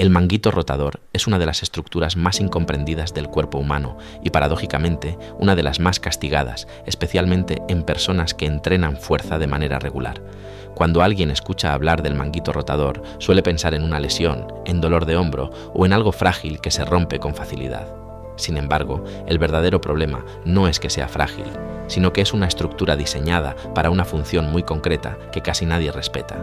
El manguito rotador es una de las estructuras más incomprendidas del cuerpo humano y, paradójicamente, una de las más castigadas, especialmente en personas que entrenan fuerza de manera regular. Cuando alguien escucha hablar del manguito rotador, suele pensar en una lesión, en dolor de hombro o en algo frágil que se rompe con facilidad. Sin embargo, el verdadero problema no es que sea frágil, sino que es una estructura diseñada para una función muy concreta que casi nadie respeta.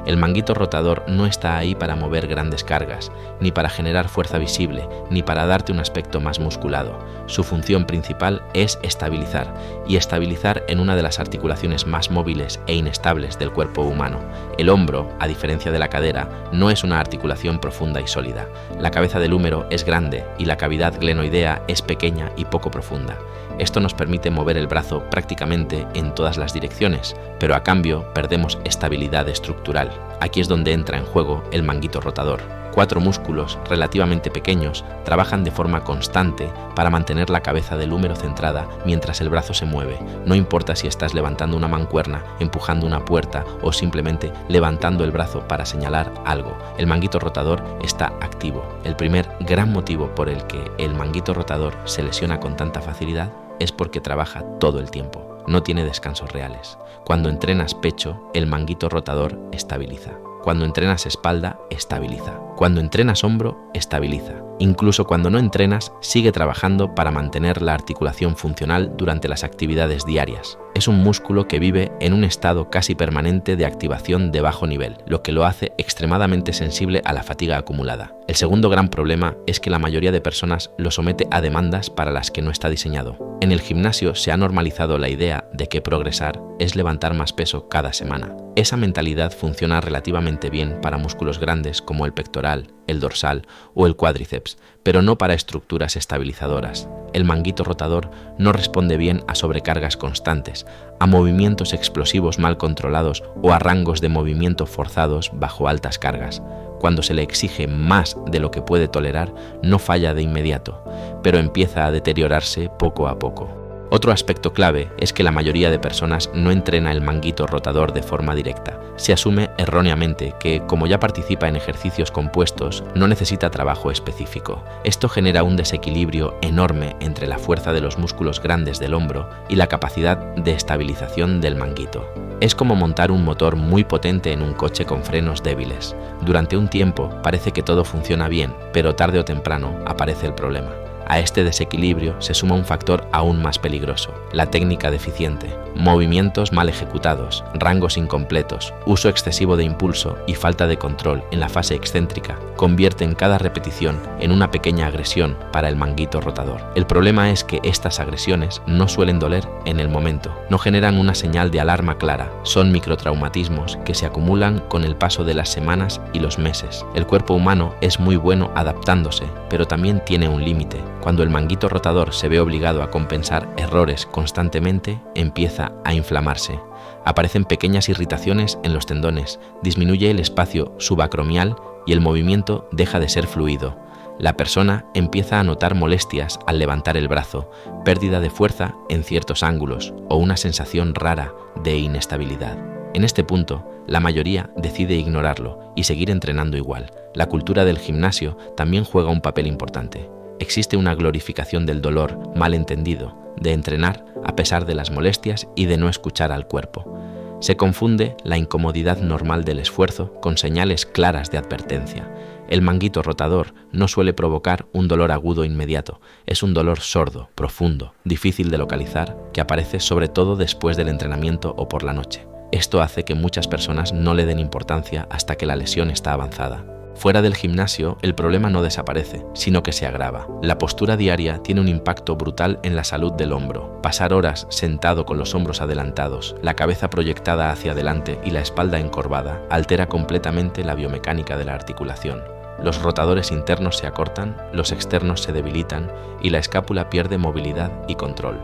El manguito rotador no está ahí para mover grandes cargas, ni para generar fuerza visible, ni para darte un aspecto más musculado. Su función principal es estabilizar, y estabilizar en una de las articulaciones más móviles e inestables del cuerpo humano. El hombro, a diferencia de la cadera, no es una articulación profunda y sólida. La cabeza del húmero es grande y la cavidad glenoidea es pequeña y poco profunda. Esto nos permite mover el brazo prácticamente en todas las direcciones, pero a cambio perdemos estabilidad estructural. Aquí es donde entra en juego el manguito rotador. 4 músculos relativamente pequeños trabajan de forma constante para mantener la cabeza del húmero centrada mientras el brazo se mueve. No importa si estás levantando una mancuerna, empujando una puerta o simplemente levantando el brazo para señalar algo. El manguito rotador está activo. El primer gran motivo por el que el manguito rotador se lesiona con tanta facilidad es porque trabaja todo el tiempo. No tiene descansos reales. Cuando entrenas pecho, el manguito rotador estabiliza. Cuando entrenas espalda, estabiliza. Cuando entrenas hombro, estabiliza. Incluso cuando no entrenas, sigue trabajando para mantener la articulación funcional durante las actividades diarias. Es un músculo que vive en un estado casi permanente de activación de bajo nivel, lo que lo hace extremadamente sensible a la fatiga acumulada. El segundo gran problema es que la mayoría de personas lo somete a demandas para las que no está diseñado. En el gimnasio se ha normalizado la idea de que progresar es levantar más peso cada semana. Esa mentalidad funciona relativamente bien para músculos grandes como el pectoral, el dorsal o el cuádriceps, pero no para estructuras estabilizadoras. El manguito rotador no responde bien a sobrecargas constantes, a movimientos explosivos mal controlados o a rangos de movimiento forzados bajo altas cargas. Cuando se le exige más de lo que puede tolerar, no falla de inmediato, pero empieza a deteriorarse poco a poco. Otro aspecto clave es que la mayoría de personas no entrena el manguito rotador de forma directa. Se asume erróneamente que, como ya participa en ejercicios compuestos, no necesita trabajo específico. Esto genera un desequilibrio enorme entre la fuerza de los músculos grandes del hombro y la capacidad de estabilización del manguito. Es como montar un motor muy potente en un coche con frenos débiles. Durante un tiempo parece que todo funciona bien, pero tarde o temprano aparece el problema. A este desequilibrio se suma un factor aún más peligroso: la técnica deficiente, movimientos mal ejecutados, rangos incompletos, uso excesivo de impulso y falta de control en la fase excéntrica convierten cada repetición en una pequeña agresión para el manguito rotador. El problema es que estas agresiones no suelen doler en el momento, no generan una señal de alarma clara, son microtraumatismos que se acumulan con el paso de las semanas y los meses. El cuerpo humano es muy bueno adaptándose, pero también tiene un límite. Cuando el manguito rotador se ve obligado a compensar errores constantemente, empieza a inflamarse. Aparecen pequeñas irritaciones en los tendones, disminuye el espacio subacromial y el movimiento deja de ser fluido. La persona empieza a notar molestias al levantar el brazo, pérdida de fuerza en ciertos ángulos o una sensación rara de inestabilidad. En este punto, la mayoría decide ignorarlo y seguir entrenando igual. La cultura del gimnasio también juega un papel importante. Existe una glorificación del dolor mal entendido, de entrenar a pesar de las molestias y de no escuchar al cuerpo. Se confunde la incomodidad normal del esfuerzo con señales claras de advertencia. El manguito rotador no suele provocar un dolor agudo inmediato, es un dolor sordo, profundo, difícil de localizar, que aparece sobre todo después del entrenamiento o por la noche. Esto hace que muchas personas no le den importancia hasta que la lesión está avanzada. Fuera del gimnasio, el problema no desaparece, sino que se agrava. La postura diaria tiene un impacto brutal en la salud del hombro. Pasar horas sentado con los hombros adelantados, la cabeza proyectada hacia adelante y la espalda encorvada altera completamente la biomecánica de la articulación. Los rotadores internos se acortan, los externos se debilitan y la escápula pierde movilidad y control.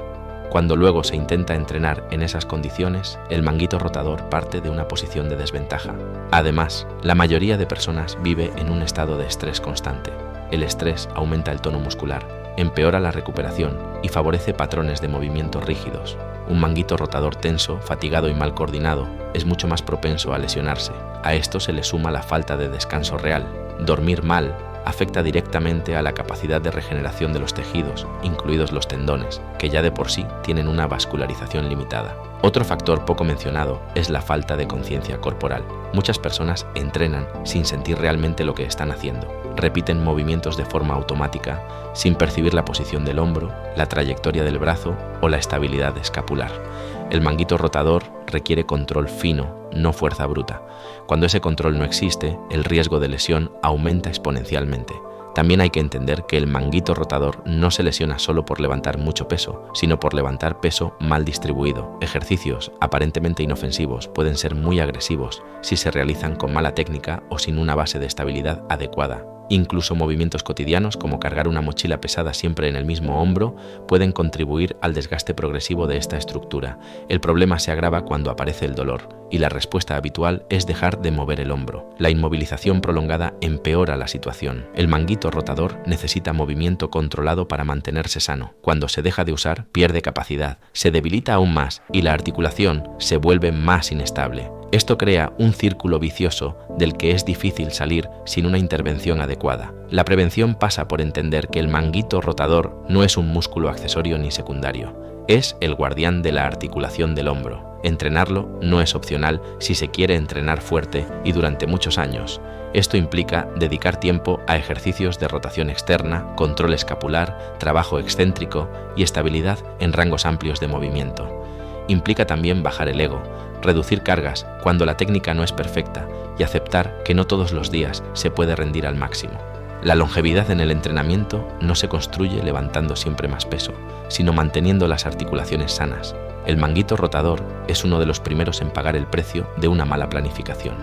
Cuando luego se intenta entrenar en esas condiciones, el manguito rotador parte de una posición de desventaja. Además, la mayoría de personas vive en un estado de estrés constante. El estrés aumenta el tono muscular, empeora la recuperación y favorece patrones de movimiento rígidos. Un manguito rotador tenso, fatigado y mal coordinado es mucho más propenso a lesionarse. A esto se le suma la falta de descanso real. Dormir mal afecta directamente a la capacidad de regeneración de los tejidos, incluidos los tendones, que ya de por sí tienen una vascularización limitada. Otro factor poco mencionado es la falta de conciencia corporal. Muchas personas entrenan sin sentir realmente lo que están haciendo. Repiten movimientos de forma automática, sin percibir la posición del hombro, la trayectoria del brazo o la estabilidad escapular. El manguito rotador requiere control fino, no fuerza bruta. Cuando ese control no existe, el riesgo de lesión aumenta exponencialmente. También hay que entender que el manguito rotador no se lesiona solo por levantar mucho peso, sino por levantar peso mal distribuido. Ejercicios aparentemente inofensivos pueden ser muy agresivos si se realizan con mala técnica o sin una base de estabilidad adecuada. Incluso movimientos cotidianos, como cargar una mochila pesada siempre en el mismo hombro, pueden contribuir al desgaste progresivo de esta estructura. El problema se agrava cuando aparece el dolor, y la respuesta habitual es dejar de mover el hombro. La inmovilización prolongada empeora la situación. El manguito rotador necesita movimiento controlado para mantenerse sano. Cuando se deja de usar, pierde capacidad, se debilita aún más y la articulación se vuelve más inestable. Esto crea un círculo vicioso del que es difícil salir sin una intervención adecuada. La prevención pasa por entender que el manguito rotador no es un músculo accesorio ni secundario. Es el guardián de la articulación del hombro. Entrenarlo no es opcional si se quiere entrenar fuerte y durante muchos años. Esto implica dedicar tiempo a ejercicios de rotación externa, control escapular, trabajo excéntrico y estabilidad en rangos amplios de movimiento. Implica también bajar el ego, reducir cargas cuando la técnica no es perfecta y aceptar que no todos los días se puede rendir al máximo. La longevidad en el entrenamiento no se construye levantando siempre más peso, sino manteniendo las articulaciones sanas. El manguito rotador es uno de los primeros en pagar el precio de una mala planificación.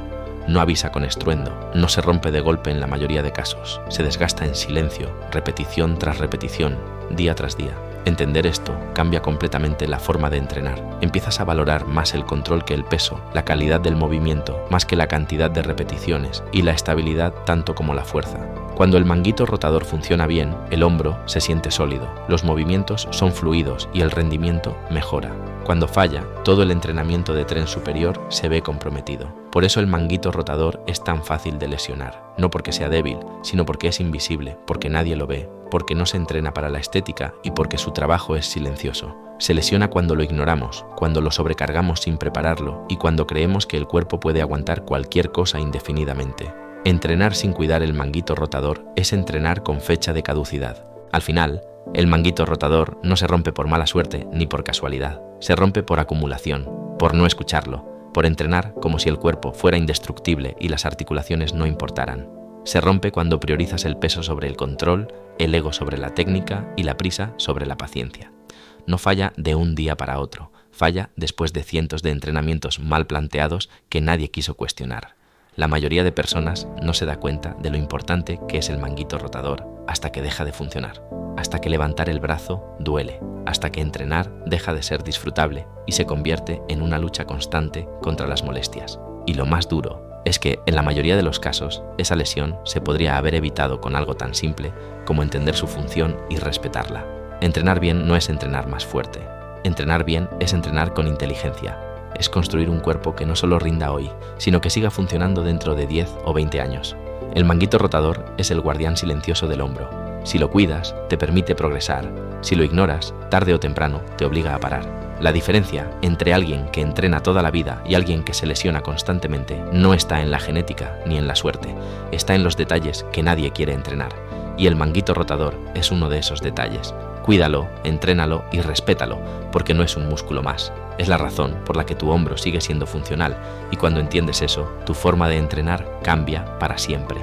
No avisa con estruendo, no se rompe de golpe en la mayoría de casos, se desgasta en silencio, repetición tras repetición, día tras día. Entender esto cambia completamente la forma de entrenar. Empiezas a valorar más el control que el peso, la calidad del movimiento más que la cantidad de repeticiones y la estabilidad tanto como la fuerza. Cuando el manguito rotador funciona bien, el hombro se siente sólido, los movimientos son fluidos y el rendimiento mejora. Cuando falla, todo el entrenamiento de tren superior se ve comprometido. Por eso el manguito rotador es tan fácil de lesionar, no porque sea débil, sino porque es invisible, porque nadie lo ve, porque no se entrena para la estética y porque su trabajo es silencioso. Se lesiona cuando lo ignoramos, cuando lo sobrecargamos sin prepararlo y cuando creemos que el cuerpo puede aguantar cualquier cosa indefinidamente. Entrenar sin cuidar el manguito rotador es entrenar con fecha de caducidad. Al final, el manguito rotador no se rompe por mala suerte ni por casualidad, se rompe por acumulación, por no escucharlo, por entrenar como si el cuerpo fuera indestructible y las articulaciones no importaran. Se rompe cuando priorizas el peso sobre el control, el ego sobre la técnica y la prisa sobre la paciencia. No falla de un día para otro, falla después de cientos de entrenamientos mal planteados que nadie quiso cuestionar. La mayoría de personas no se da cuenta de lo importante que es el manguito rotador hasta que deja de funcionar, hasta que levantar el brazo duele, hasta que entrenar deja de ser disfrutable y se convierte en una lucha constante contra las molestias. Y lo más duro es que, en la mayoría de los casos, esa lesión se podría haber evitado con algo tan simple como entender su función y respetarla. Entrenar bien no es entrenar más fuerte. Entrenar bien es entrenar con inteligencia. Es construir un cuerpo que no solo rinda hoy, sino que siga funcionando dentro de 10 o 20 años. El manguito rotador es el guardián silencioso del hombro. Si lo cuidas, te permite progresar. Si lo ignoras, tarde o temprano te obliga a parar. La diferencia entre alguien que entrena toda la vida y alguien que se lesiona constantemente no está en la genética ni en la suerte, está en los detalles que nadie quiere entrenar. Y el manguito rotador es uno de esos detalles. Cuídalo, entrénalo y respétalo, porque no es un músculo más. Es la razón por la que tu hombro sigue siendo funcional y cuando entiendes eso, tu forma de entrenar cambia para siempre.